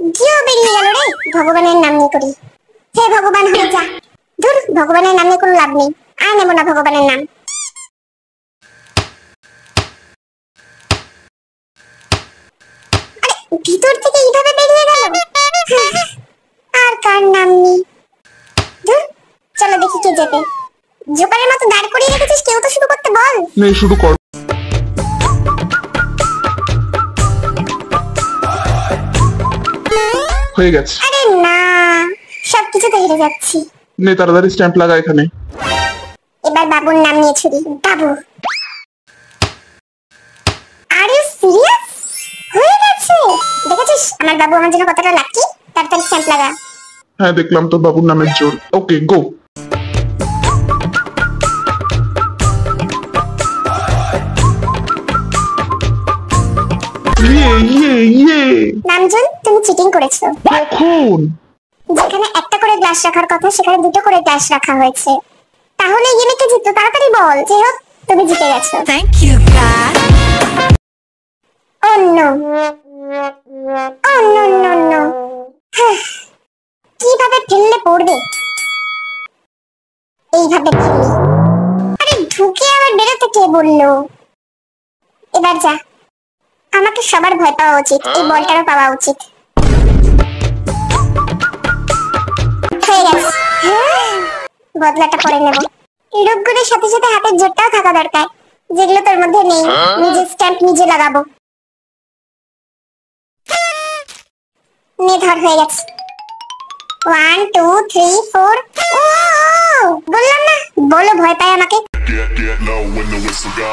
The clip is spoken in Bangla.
জিও বেরিয়ে গেল রে। ভগবানের নাম নিয়ে করি। হে ভগবান হয়ে যা। দূর, ভগবানের নাম নিয়ে কোনো লাভ নেই। আর নেব না ভগবানের নাম। ভিতর থেকে এইভাবে বেরিয়ে গেল। আর কার নাম নেই। ধুর, চলো দেখি কে যেতে। জোকারের মতো দাঁড় করিয়ে রেখেছিস, কেউ তো শুরু করতে বল। নে শুরু কর। হয়ে গেছে। আরে না, সবকিছু তো হেরে যাচ্ছি। নে তাড়াতাড়ি স্ট্যাম্প লাগা এখানে। এবার বাবুর নাম নিয়ে ছুরি। বাবু। Are you serious? হয়ে গেছে। দেখেছিস আমার বাবু আমার জন্য কতটা লাকি। তাড়াতাড়ি স্ট্যাম্প লাগা। হ্যাঁ দেখলাম তোর বাবুর নামের জোর। ওকে গো। নামজন, তুমি চিটিং করেছো। কখন? যেখানে একটা করে গ্লাস রাখার কথা সেখানে দুটো করে গ্লাস রাখা হয়েছে। তাহলে গেমে কে জিততো? তাড়াতাড়ি বল। যে হোক, তুমি জিতে গেছো। Thank you, God. Oh no. Oh no no no. কিভাবে ফেললে পড়বে? এইভাবে ফেললে। আরে ঢুকে আবার বেরোতে কে বললো? এবার যা। আমাকে সবার ভয় পাওয়া উচিত, এই বলটারও পাওয়া উচিত। হয়ে গেছে। বদলাটা পরে নেব। রূপগুলোর সাথে সাথে হাতের জোরটাও থাকা দরকার, যেগুলো তোর মধ্যে নেই। নিজের স্ট্যাম্প নিজে লাগাবো। নে ধর, হয়ে গেছে। 1 2 3 4। বললাম না, বলো ভয় পায় আমাকে। Get low when the whistle go.